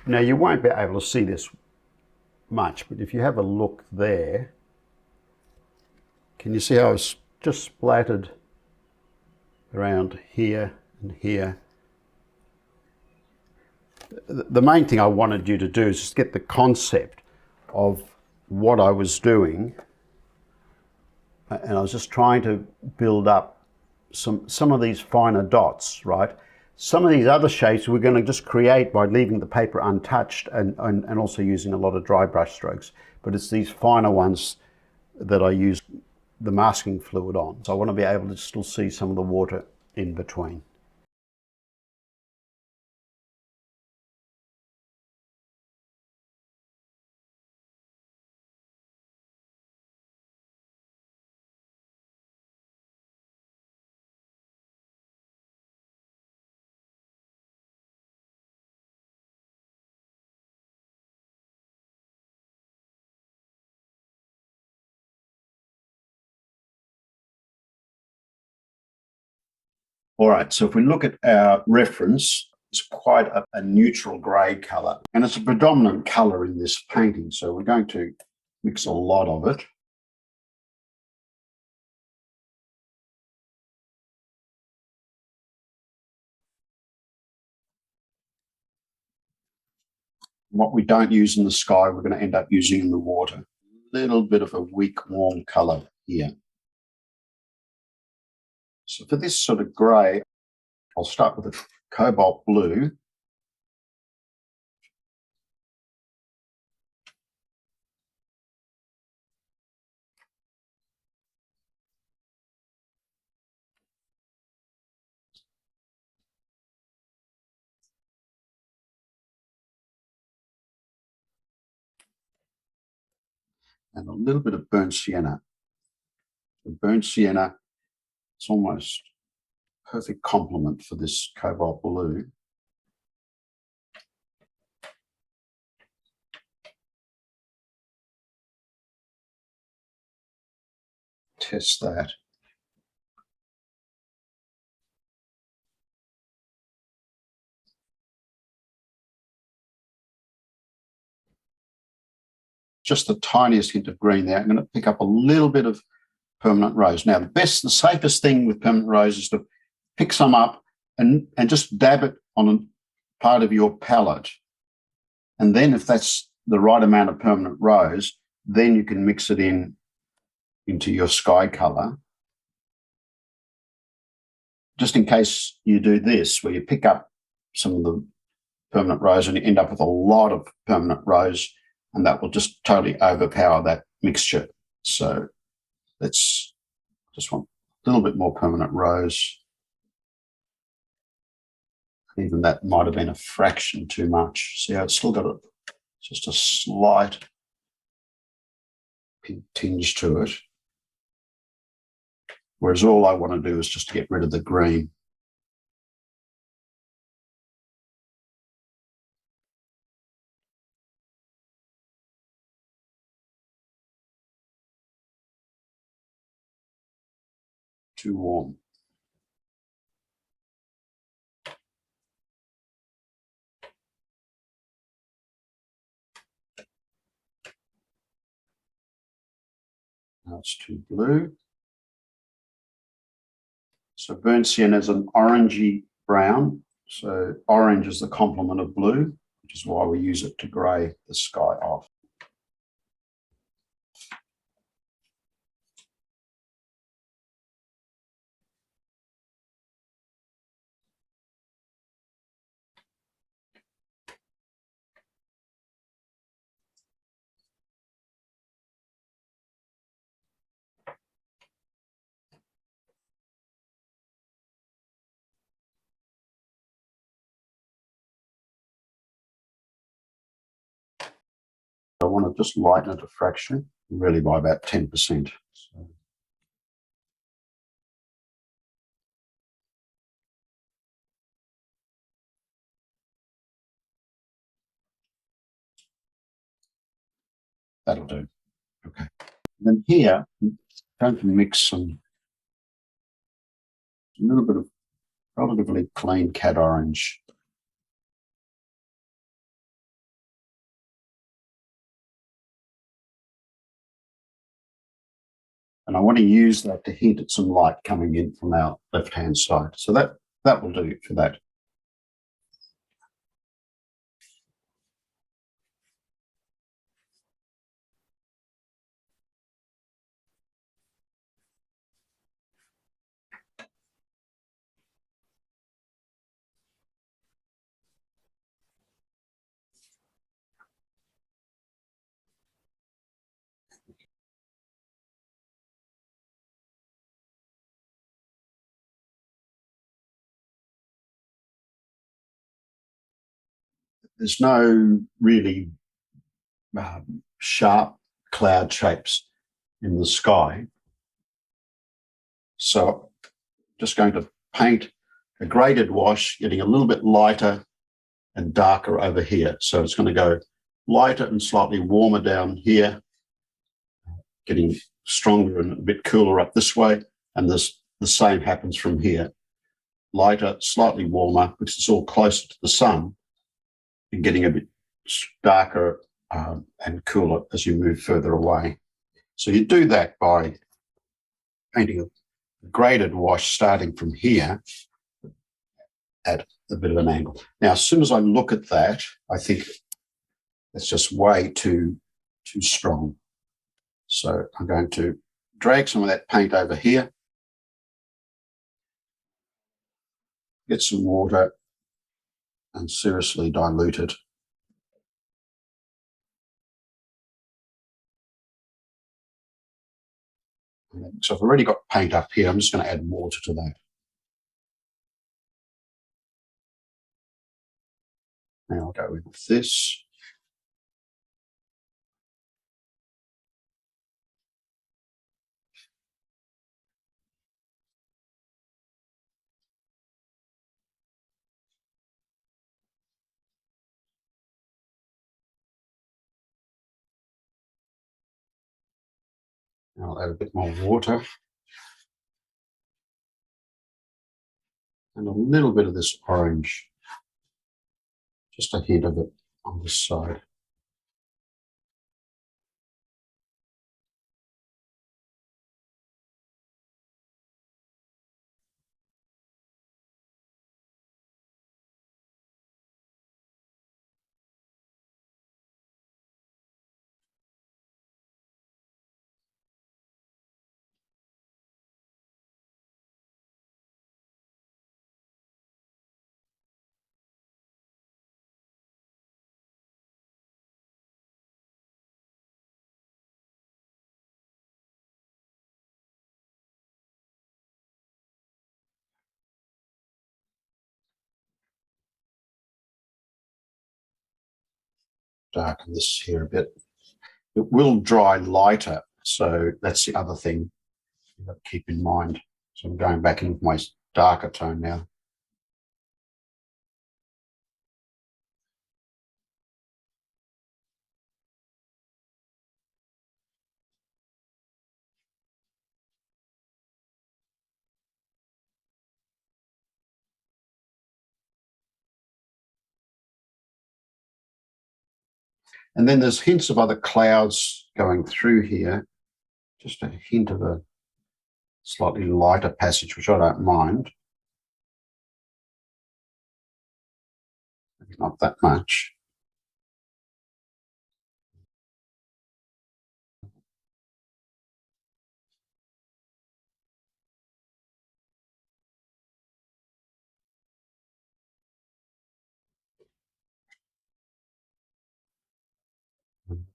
Now you won't be able to see this much, but if you have a look there, can you see how it's just splattered around here and here? The main thing I wanted you to do is just get the concept of what I was doing, and I was just trying to build up some of these finer dots, right? Some of these other shapes we're going to just create by leaving the paper untouched and also using a lot of dry brush strokes, but it's these finer ones that I use the masking fluid on. So I want to be able to still see some of the water in between. All right, so if we look at our reference, it's quite a neutral grey colour, and it's a predominant colour in this painting, so we're going to mix a lot of it. What we don't use in the sky, we're going to end up using in the water. A little bit of a weak, warm colour here. So for this sort of grey, I'll start with a cobalt blue. And a little bit of burnt sienna. The burnt sienna, it's almost perfect complement for this cobalt blue. Test that. Just the tiniest hint of green there. I'm going to pick up a little bit of permanent rose. Now, the safest thing with permanent rose is to pick some up and just dab it on a part of your palette. And then if that's the right amount of permanent rose, then you can mix it into your sky color. Just in case you do this, where you pick up some of the permanent rose and you end up with a lot of permanent rose, and that will just totally overpower that mixture. So let's just want a little bit more permanent rose. Even that might have been a fraction too much. See how it's still got just a slight pink tinge to it. Whereas all I want to do is just to get rid of the green. Too warm. Now it's too blue. So burnt sienna is an orangey brown. So orange is the complement of blue, which is why we use it to grey the sky off. I want to just lighten it a fraction, really by about 10%. So that'll do. Okay. And then here, I'm going to mix a little bit of relatively clean cat orange. And I want to use that to hint at some light coming in from our left-hand side. So that will do for that. There's no really sharp cloud shapes in the sky. So I'm just going to paint a graded wash, getting a little bit lighter and darker over here. So it's going to go lighter and slightly warmer down here, getting stronger and a bit cooler up this way. And the same happens from here. Lighter, slightly warmer, which is all closer to the sun, and getting a bit darker and cooler as you move further away. So you do that by painting a graded wash starting from here at a bit of an angle. Now, as soon as I look at that, I think it's just way too strong. So I'm going to drag some of that paint over here, get some water, and seriously dilute it. So I've already got paint up here. I'm just going to add water to that. Now I'll go with this. Now I'll add a bit more water. And a little bit of this orange. Just a hint of it on this side. Darken this here a bit. It will dry lighter, so that's the other thing you've got to keep in mind. So I'm going back in with my darker tone now. And then there's hints of other clouds going through here. Just a hint of a slightly lighter passage, which I don't mind. Maybe not that much.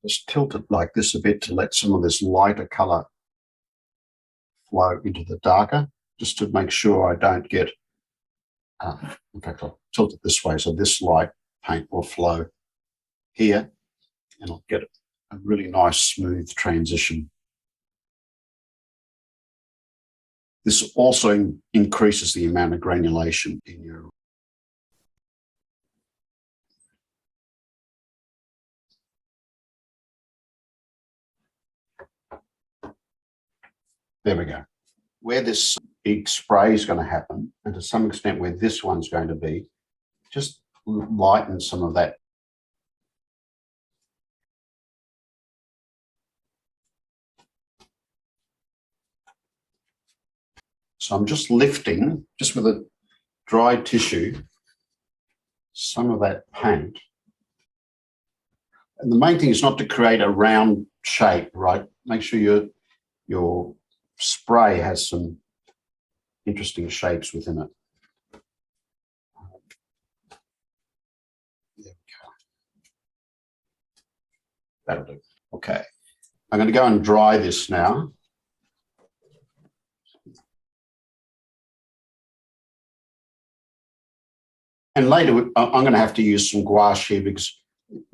Just tilt it like this a bit to let some of this lighter colour flow into the darker, just to make sure I don't get, in fact, I'll tilt it this way so this light paint will flow here and I'll get a really nice smooth transition. This also increases the amount of granulation in your. There we go. Where this big spray is going to happen, and to some extent where this one's going to be, just lighten some of that. So I'm just lifting, just with a dry tissue, some of that paint. And the main thing is not to create a round shape, right? Make sure your spray has some interesting shapes within it. There we go. That'll do. Okay. I'm going to go and dry this now. And later, I'm going to have to use some gouache here because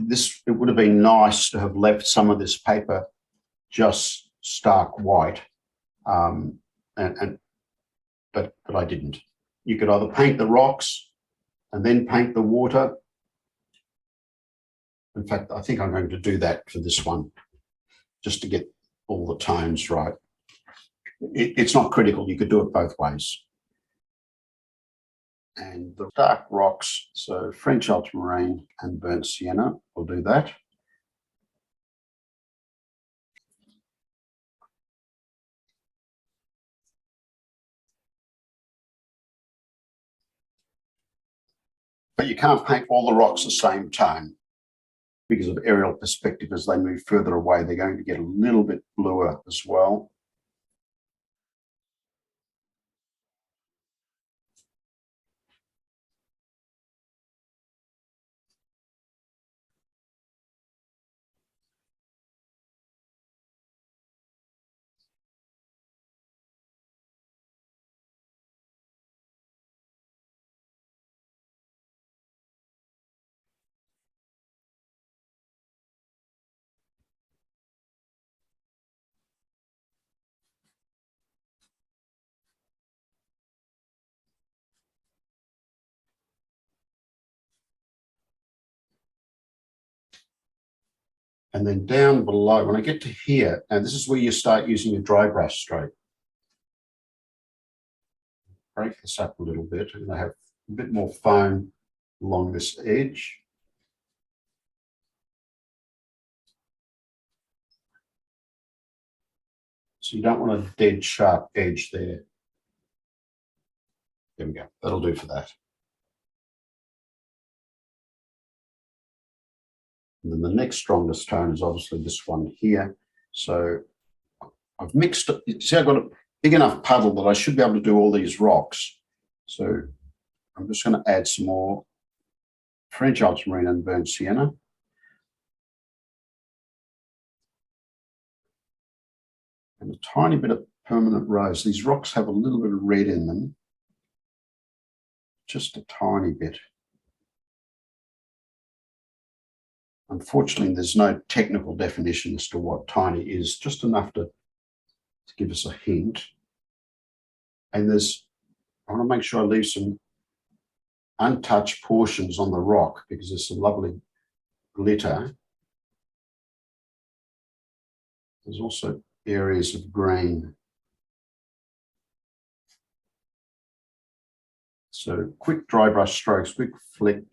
it would have been nice to have left some of this paper just stark white, but I didn't. You could either paint the rocks and then paint the water. In fact, I think I'm going to do that for this one, just to get all the tones right. It's not critical. You could do it both ways. And the dark rocks, so French ultramarine and burnt sienna, will do that. But you can't paint all the rocks the same tone because of aerial perspective. As they move further away, they're going to get a little bit bluer as well. And then down below, when I get to here, and this is where you start using your dry brush stroke. Break this up a little bit, and I have a bit more foam along this edge. So you don't want a dead sharp edge there. There we go. That'll do for that. And then the next strongest tone is obviously this one here. So I've mixed it. You see, I've got a big enough puddle that I should be able to do all these rocks. So I'm just going to add some more French ultramarine and burnt sienna. And a tiny bit of permanent rose. These rocks have a little bit of red in them. Just a tiny bit. Unfortunately, there's no technical definition as to what tiny is, just enough to give us a hint. And I want to make sure I leave some untouched portions on the rock because there's some lovely glitter. There's also areas of green. So quick dry brush strokes, quick flick.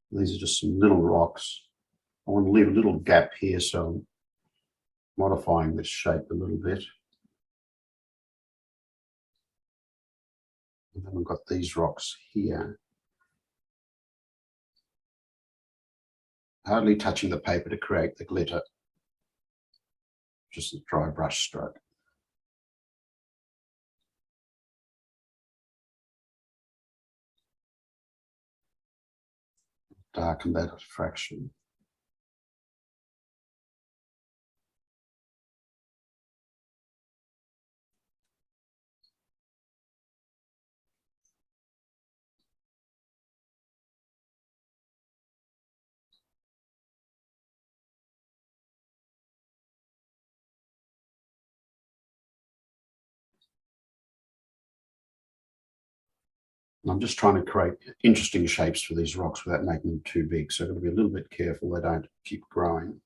These are just some little rocks. I want to leave a little gap here, so I'm modifying this shape a little bit. And then we've got these rocks here. Hardly touching the paper to create the glitter. Just a dry brush stroke. Darken that a fraction. And I'm just trying to create interesting shapes for these rocks without making them too big. So I've got to be a little bit careful they don't keep growing.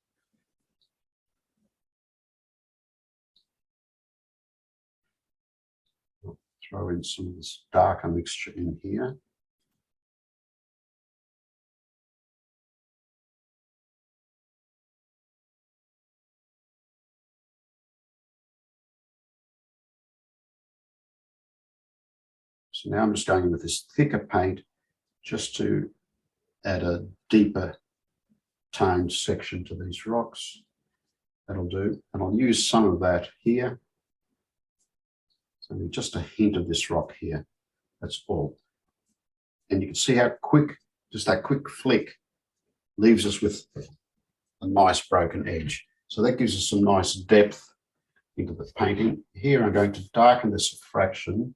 I'll throw in some of this darker mixture in here. So now I'm just going in with this thicker paint just to add a deeper toned section to these rocks. That'll do. And I'll use some of that here. So just a hint of this rock here. That's all. And you can see how quick, just that quick flick leaves us with a nice broken edge. So that gives us some nice depth into the painting. Here I'm going to darken this a fraction,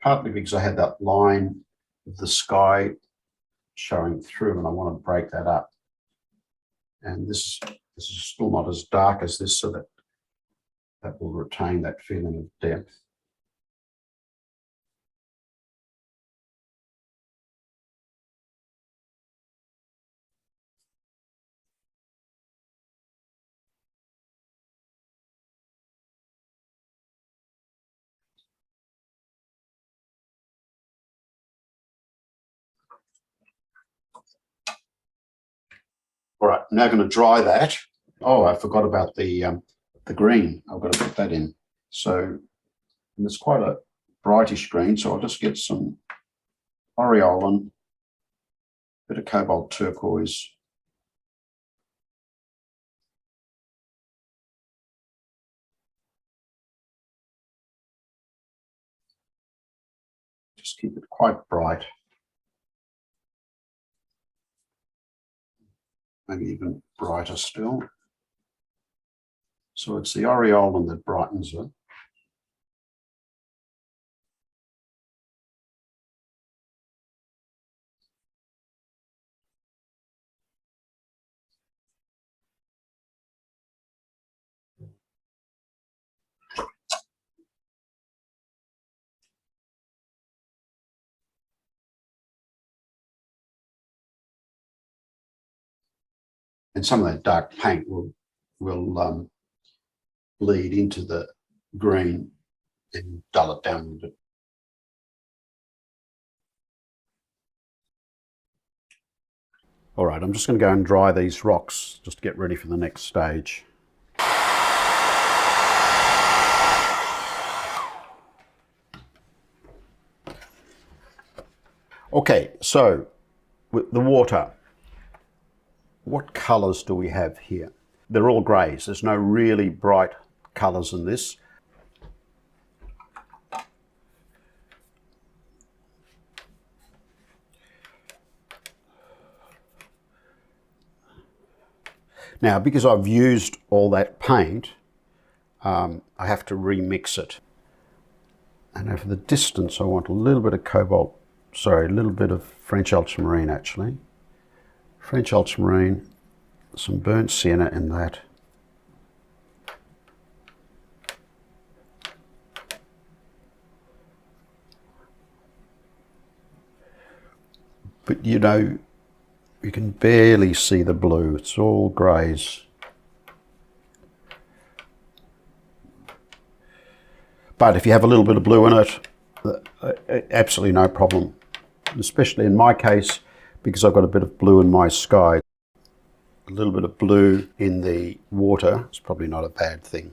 partly because I had that line of the sky showing through and I want to break that up. And this is still not as dark as this, so that will retain that feeling of depth. All right, now I'm going to dry that. Oh, I forgot about the green. I've got to put that in. So and it's quite a brightish green, so I'll just get some aureolin, bit of cobalt turquoise. Just keep it quite bright. Maybe even brighter still. So it's the aureolin that brightens it. And some of that dark paint will bleed into the green and dull it down a bit. All right, I'm just going to go and dry these rocks just to get ready for the next stage. Okay, so with the water, what colours do we have here? They're all greys. There's no really bright colours in this. Now, because I've used all that paint, I have to remix it. And now for the distance, I want a little bit of cobalt, sorry, a little bit of French ultramarine actually. French ultramarine, some burnt sienna in that. But you know, you can barely see the blue, it's all greys. But if you have a little bit of blue in it, absolutely no problem. Especially in my case, because I've got a bit of blue in my sky. A little bit of blue in the water is probably not a bad thing.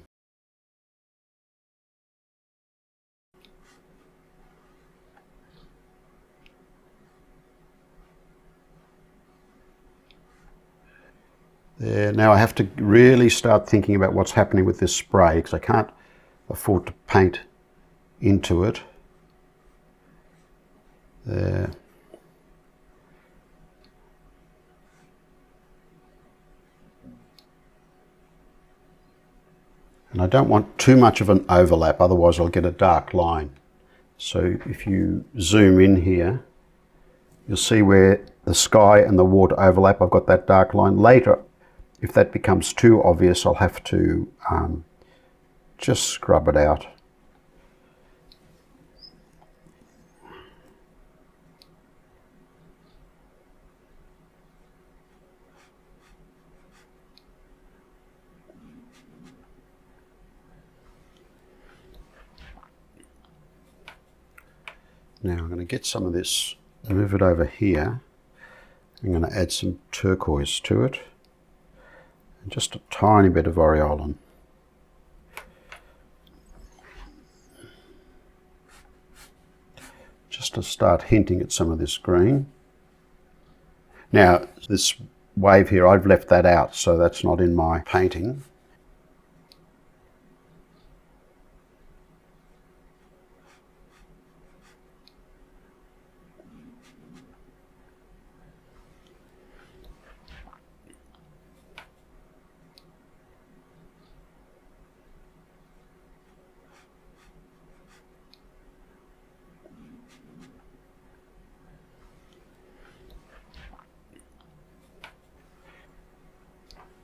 There, now I have to really start thinking about what's happening with this spray because I can't afford to paint into it. There. And I don't want too much of an overlap, otherwise I'll get a dark line. So if you zoom in here, you'll see where the sky and the water overlap. I've got that dark line. Later, if that becomes too obvious, I'll have to just scrub it out. Now I'm going to get some of this, move it over here. I'm going to add some turquoise to it. And just a tiny bit of aureolin. Just to start hinting at some of this green. Now, this wave here, I've left that out, so that's not in my painting.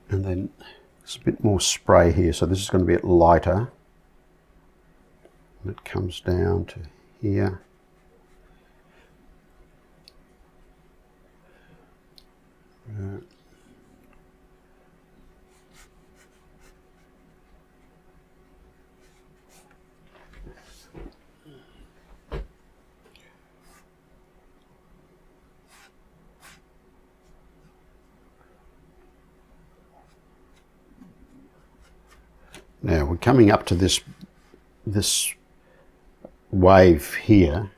And then there's a bit more spray here, so this is going to be a bit lighter. And it comes down to here. Now we're coming up to this wave here.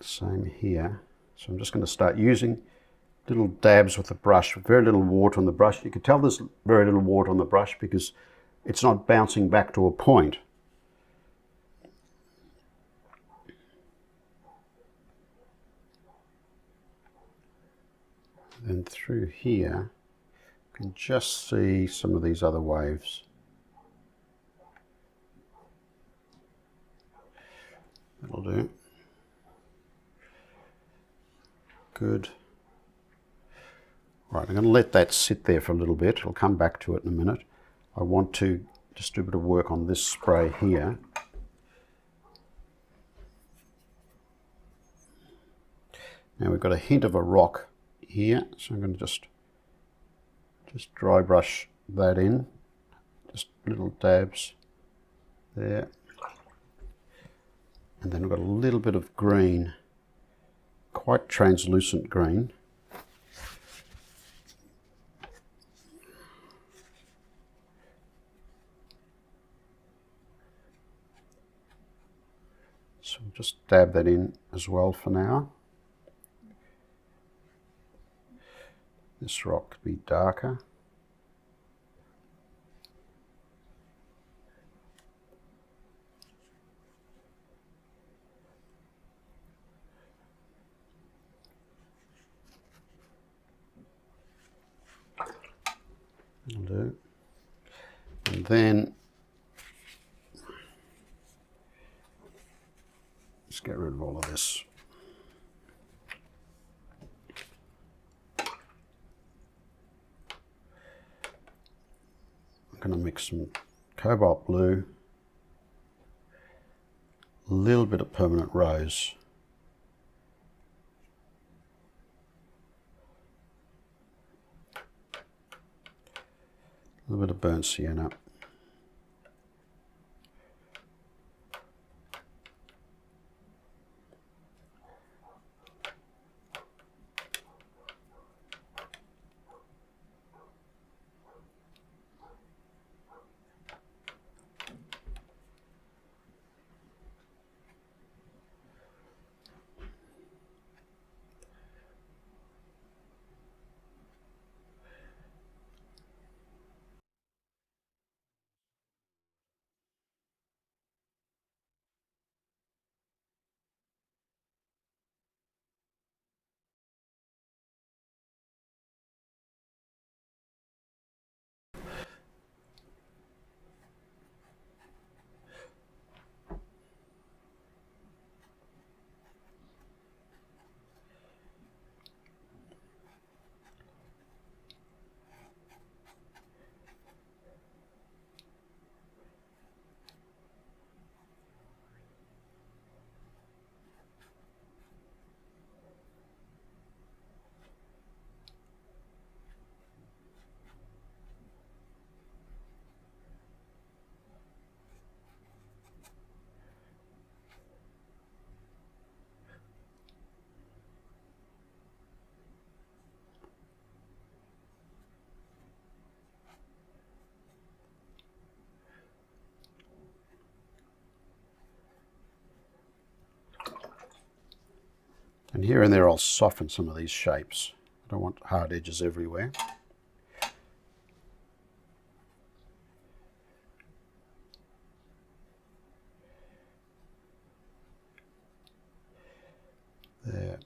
Same here. So I'm just going to start using little dabs with the brush, with very little water on the brush. You can tell there's very little water on the brush because it's not bouncing back to a point. Then through here, you can just see some of these other waves. That'll do. Good. Right, I'm going to let that sit there for a little bit. I'll come back to it in a minute. I want to just do a bit of work on this spray here. Now we've got a hint of a rock here, so I'm going to just dry brush that in, just little dabs there, and then we've got a little bit of green, quite translucent green. So we'll just dab that in as well for now. This rock could be darker. That'll do. And then let's get rid of all of this. I'm going to mix some cobalt blue, a little bit of permanent rose, a little bit of burnt sienna, And here and there I'll soften some of these shapes. I don't want hard edges everywhere. There.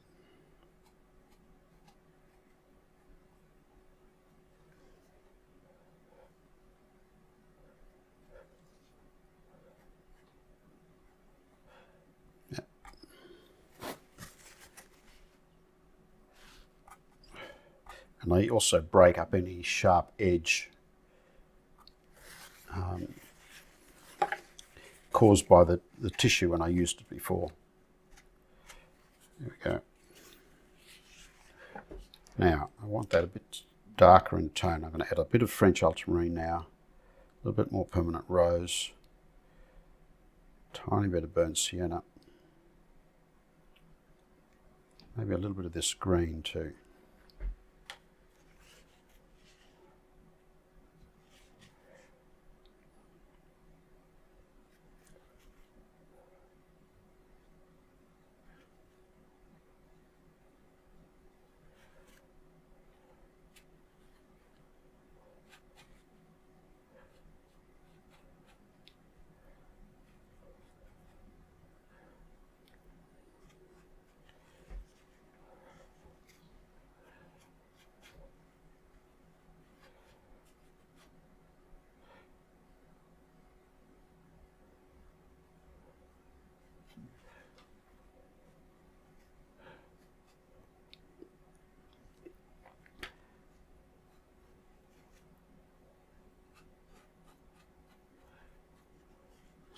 And I also break up any sharp edge caused by the tissue when I used it before. There we go. Now, I want that a bit darker in tone. I'm going to add a bit of French ultramarine now, a little bit more permanent rose, tiny bit of burnt sienna, maybe a little bit of this green too.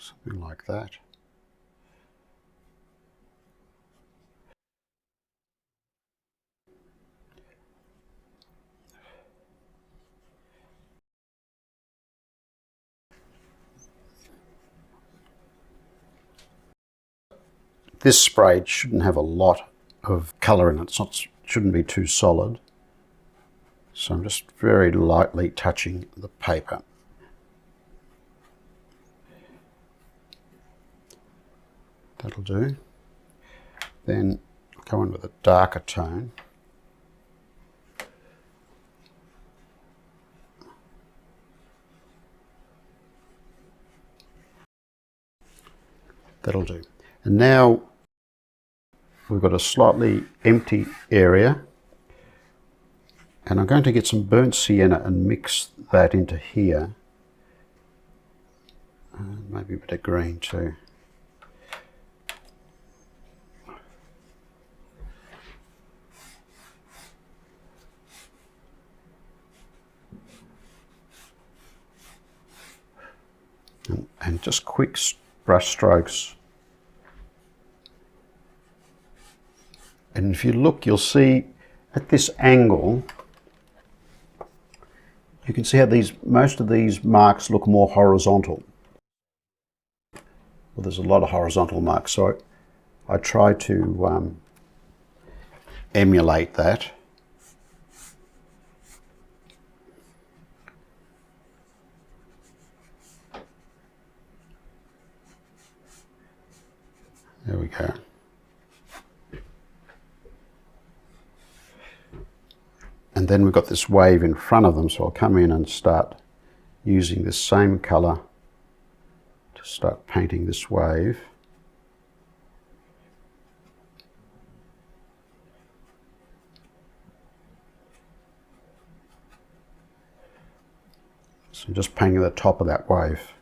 Something like that. This spray shouldn't have a lot of colour in it. Shouldn't be too solid. So I'm just very lightly touching the paper. That'll do. Then I'll go in with a darker tone. That'll do. And now we've got a slightly empty area, and I'm going to get some burnt sienna and mix that into here. Maybe a bit of green too. And just quick brush strokes. And if you look, you'll see at this angle, you can see how most of these marks look more horizontal. Well, there's a lot of horizontal marks, so I try to emulate that. There we go. And then we've got this wave in front of them, so I'll come in and start using this same colour to start painting this wave. So I'm just painting the top of that wave.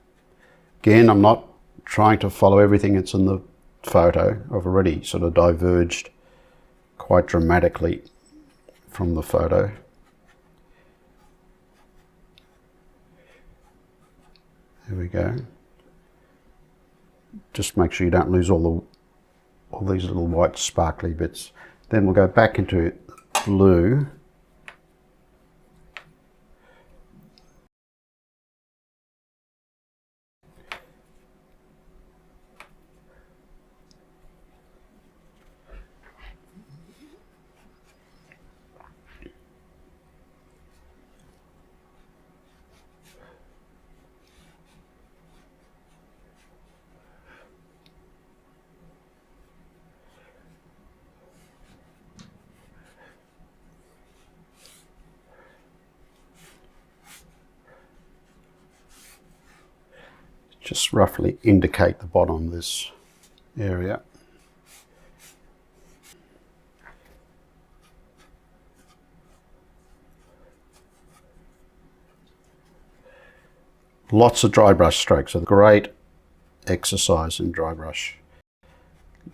Again, I'm not trying to follow everything that's in the photo. I've already sort of diverged quite dramatically from the photo. There we go. Just make sure you don't lose all these little white sparkly bits. Then we'll go back into blue. just roughly indicate the bottom of this area. Lots of dry brush strokes, a great exercise in dry brush.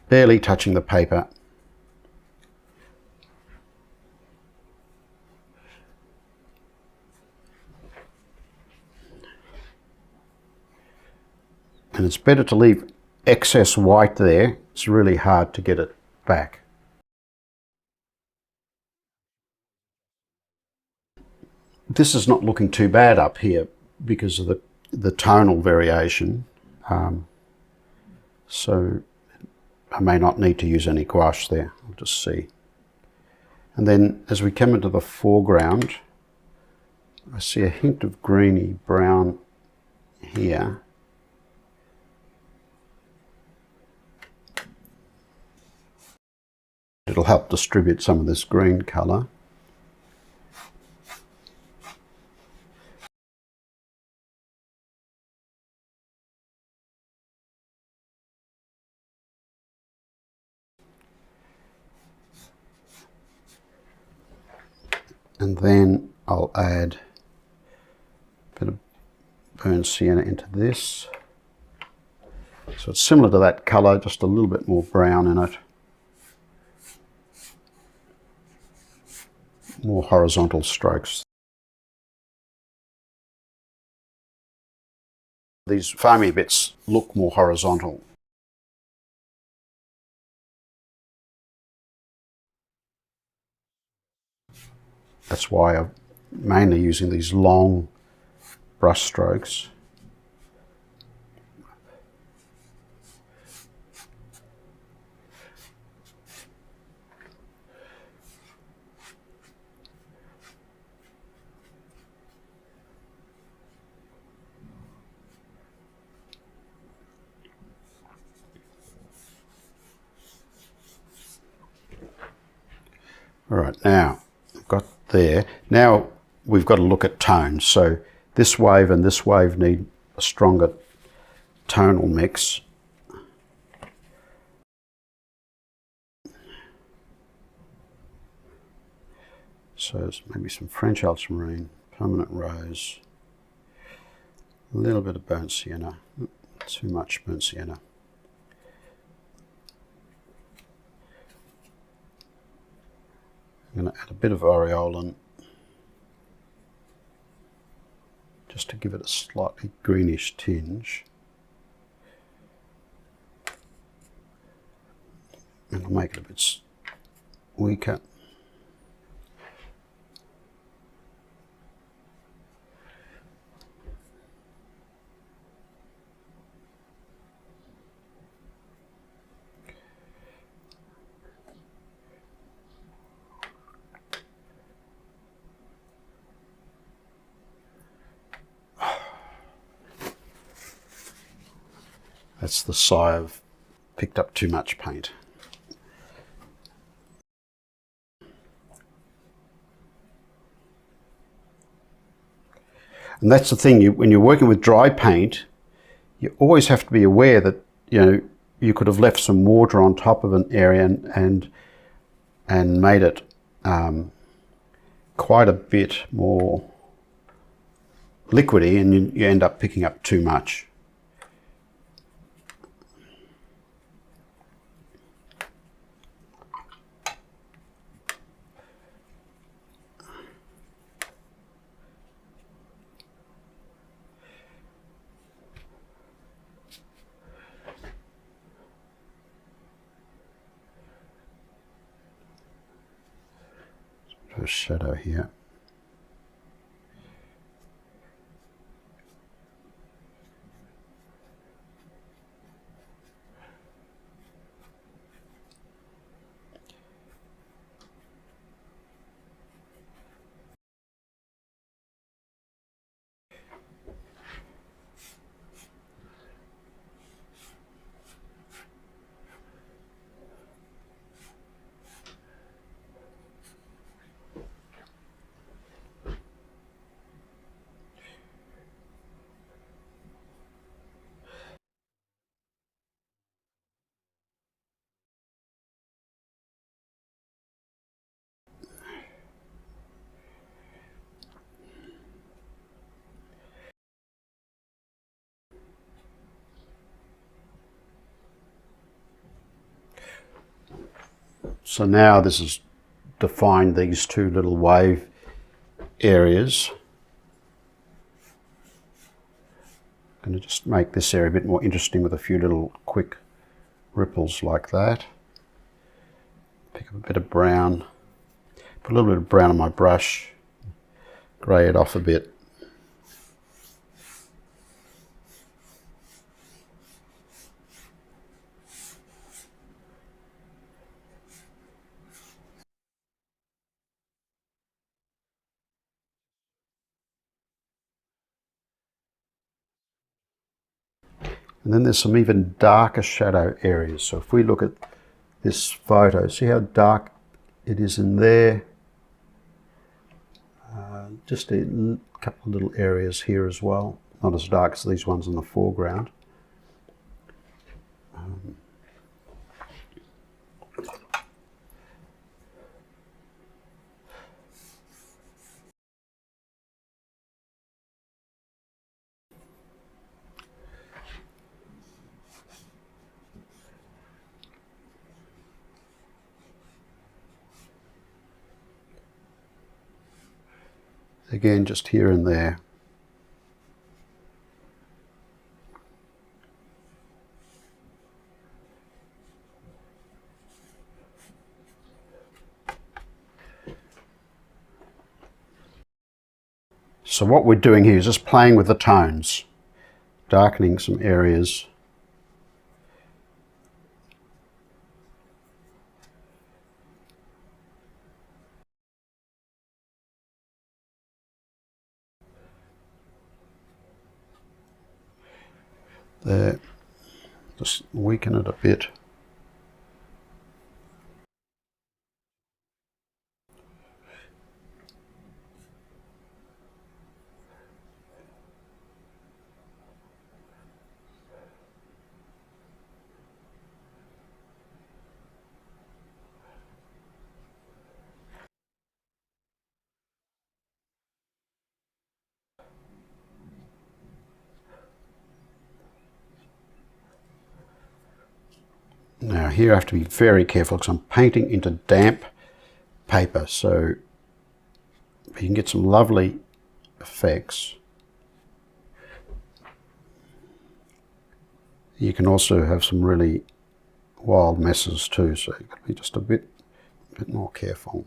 Barely touching the paper. And it's better to leave excess white there. It's really hard to get it back. This is not looking too bad up here because of the tonal variation. So I may not need to use any gouache there. I'll just see. And then as we come into the foreground, I see a hint of greeny brown here. It'll help distribute some of this green colour. And then I'll add a bit of burnt sienna into this. So it's similar to that colour, just a little bit more brown in it. More horizontal strokes. These foamy bits look more horizontal. That's why I'm mainly using these long brush strokes. All right, now I've got there. Now we've got to look at tones. So this wave and this wave need a stronger tonal mix. So there's maybe some French ultramarine, permanent rose, a little bit of burnt sienna, not too much burnt sienna. I'm going to add a bit of aureolin just to give it a slightly greenish tinge. And I'll make it a bit weaker. That's the sigh of picked up too much paint. And that's the thing, when you're working with dry paint, you always have to be aware that, you know, you could have left some water on top of an area and made it quite a bit more liquidy, and you end up picking up too much. A shadow here. So now this has defined these two little wave areas. I'm going to just make this area a bit more interesting with a few little quick ripples like that. Pick up a bit of brown, put a little bit of brown on my brush, grey it off a bit. And then there's some even darker shadow areas. So if we look at this photo, see how dark it is in there? Just a couple of little areas here as well. Not as dark as these ones in the foreground. Again, just here and there. So what we're doing here is just playing with the tones, darkening some areas. There, just weaken it a bit. Now here I have to be very careful because I'm painting into damp paper, so you can get some lovely effects. You can also have some really wild messes too, so you've got to be just a bit more careful.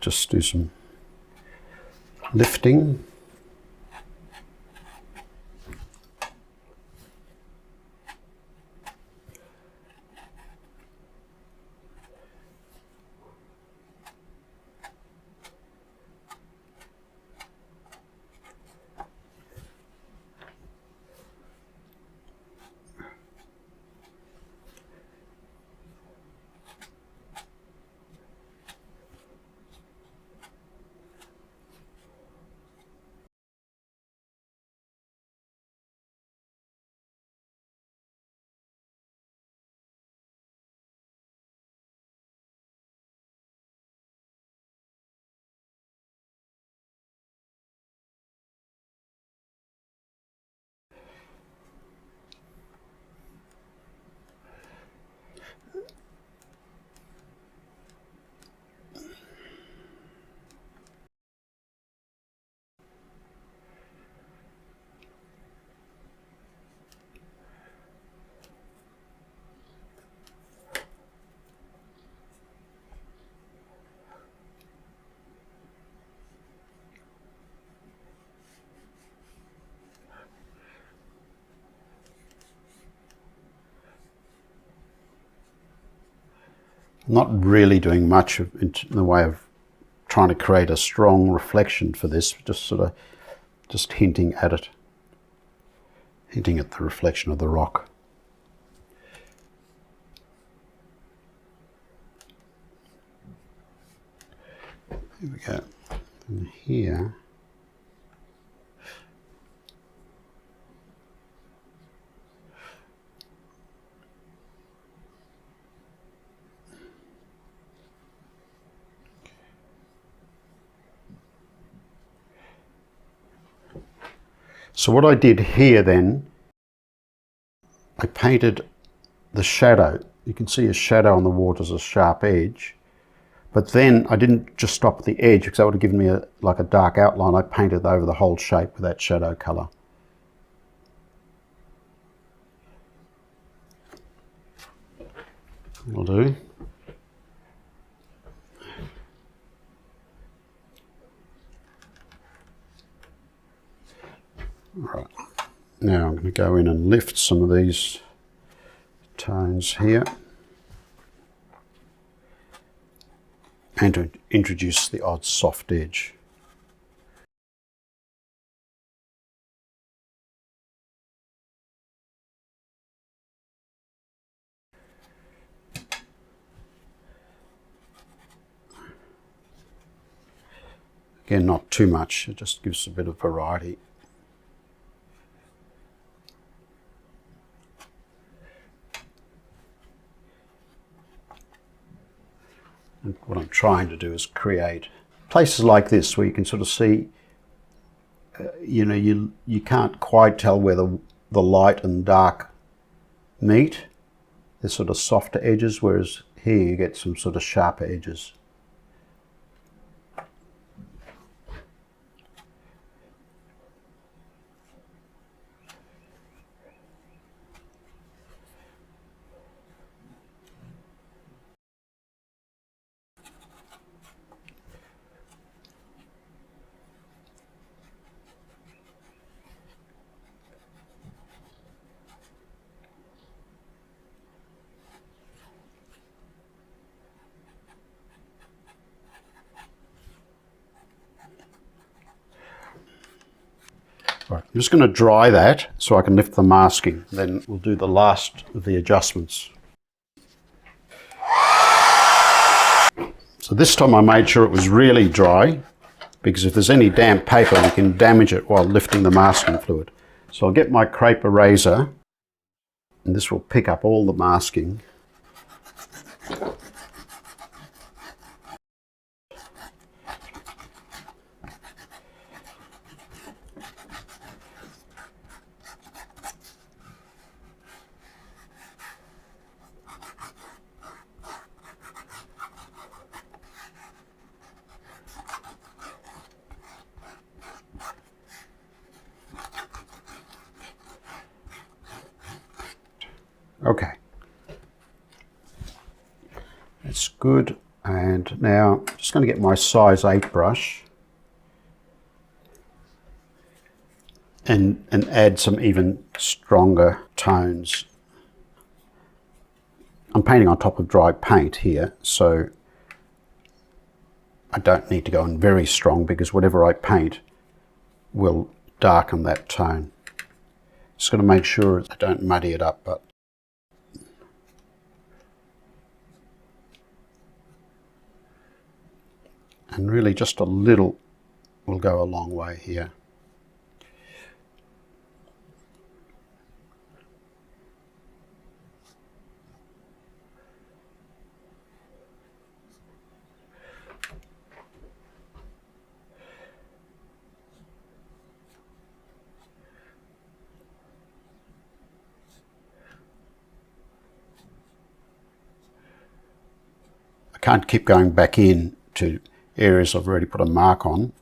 Just do some lifting. Not really doing much in the way of trying to create a strong reflection for this, just sort of just hinting at it, hinting at the reflection of the rock. Here we go. And here, so what I did here then, I painted the shadow. You can see a shadow on the water as a sharp edge. But then I didn't just stop at the edge, because that would have given me like a dark outline. I painted over the whole shape with that shadow colour. Will do. Right. Now I'm going to go in and lift some of these tones here, and to introduce the odd soft edge. Again, not too much, it just gives a bit of variety. And what I'm trying to do is create places like this where you can sort of see, you know, you can't quite tell where the light and dark meet. There's sort of softer edges, whereas here you get some sort of sharper edges. Right, I'm just going to dry that so I can lift the masking. Then we'll do the last of the adjustments. So this time I made sure it was really dry, because if there's any damp paper we can damage it while lifting the masking fluid. So I'll get my crepe eraser, and this will pick up all the masking. Okay, that's good. And now I'm just going to get my size 8 brush and add some even stronger tones. I'm painting on top of dry paint here, so I don't need to go in very strong, because whatever I paint will darken that tone. Just going to make sure I don't muddy it up, but and really just a little will go a long way here. I can't keep going back in to areas I've already put a mark on,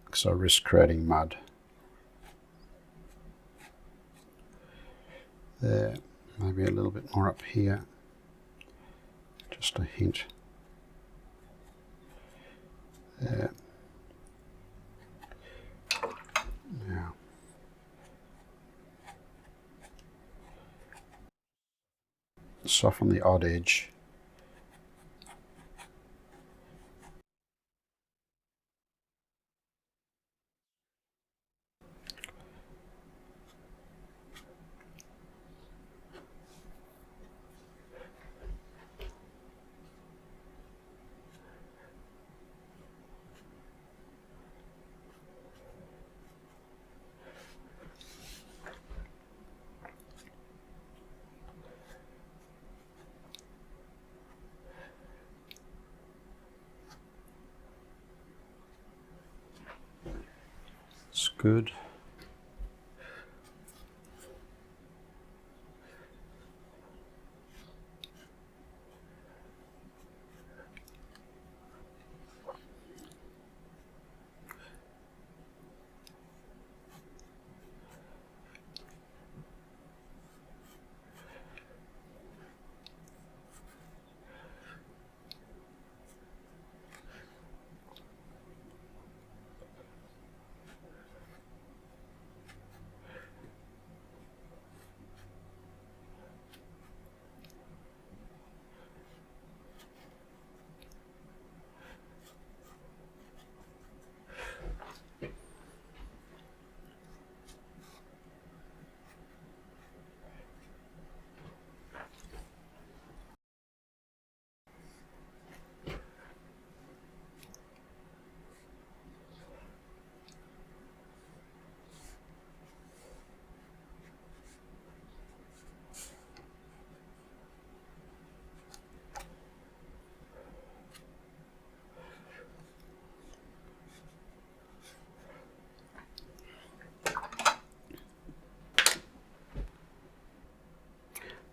because I risk creating mud. There, maybe a little bit more up here, just a hint. There. Now, soften the odd edge. good.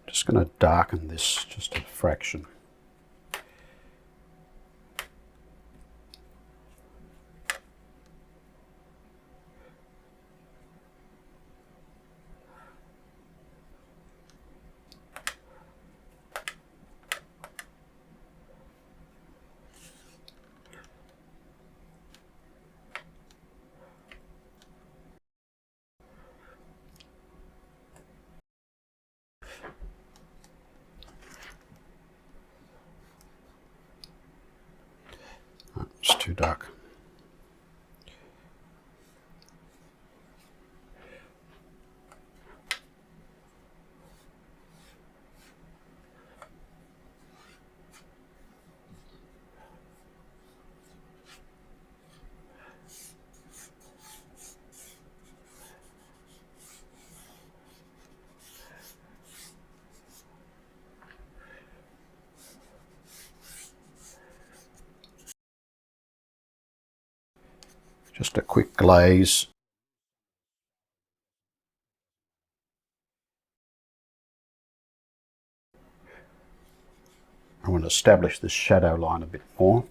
Just going to darken this just a fraction. It's too dark. Just a quick glaze. I want to establish this shadow line a bit more.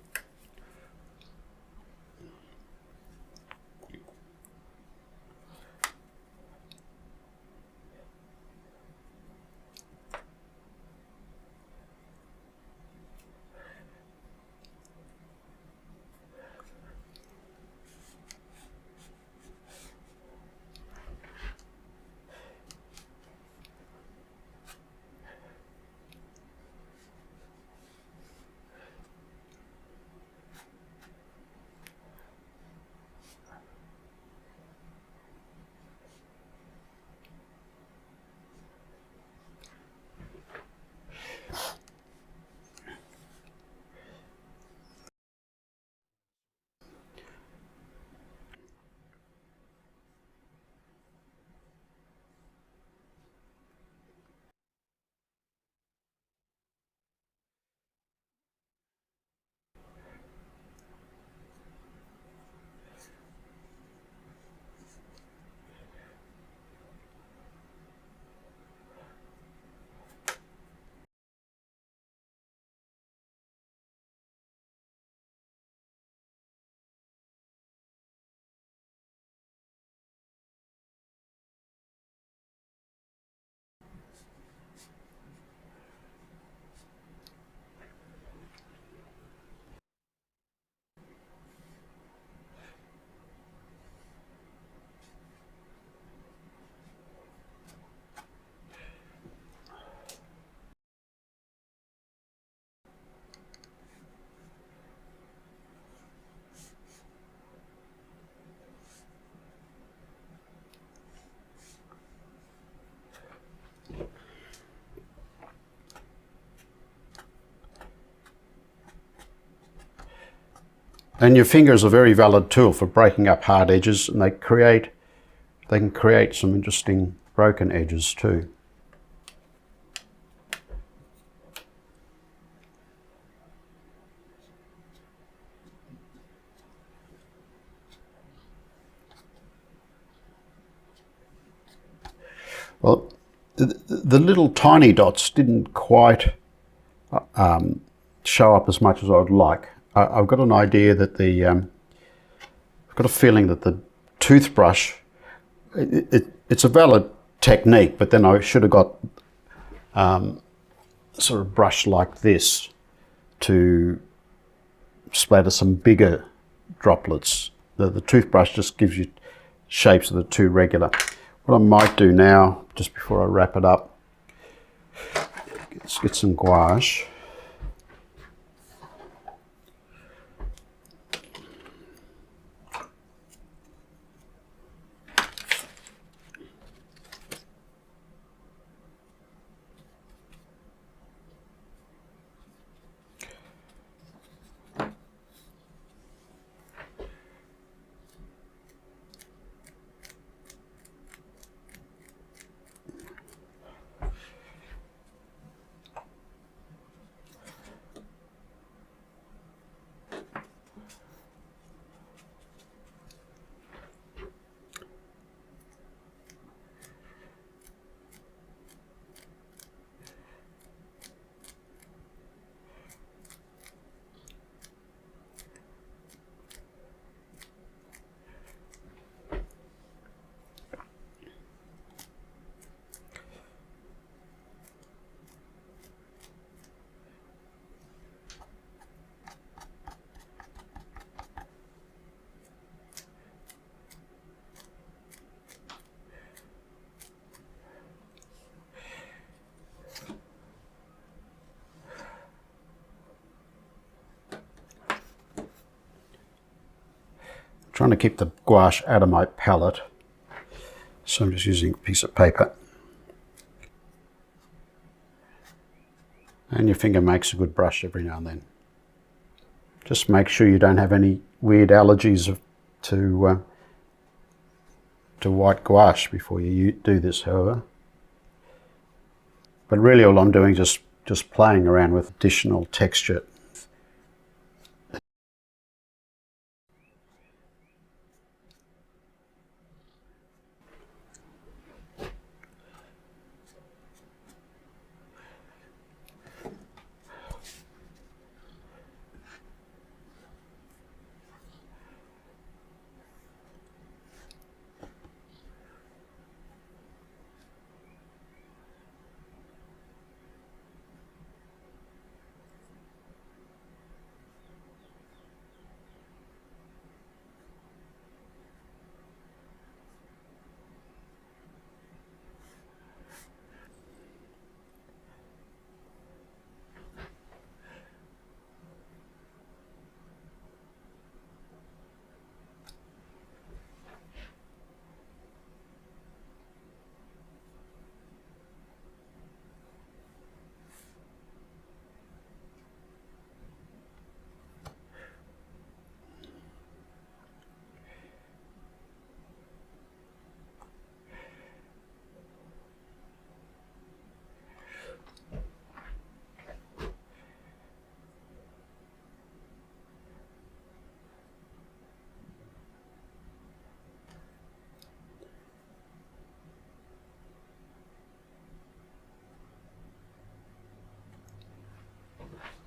And your fingers are a very valid tool for breaking up hard edges, and they can create some interesting broken edges too. Well, the little tiny dots didn't quite show up as much as I would like. I've got an idea that I've got a feeling that the toothbrush, it's a valid technique, but then I should have got sort of brush like this to splatter some bigger droplets. The toothbrush just gives you shapes that are too regular. What I might do now, just before I wrap it up, let's get some gouache. Trying to keep the gouache out of my palette, so I'm just using a piece of paper. And your finger makes a good brush every now and then. Just make sure you don't have any weird allergies to white gouache before you do this, however. But really all I'm doing is just playing around with additional texture.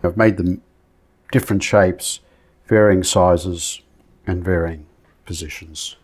I've made them different shapes, varying sizes and varying positions.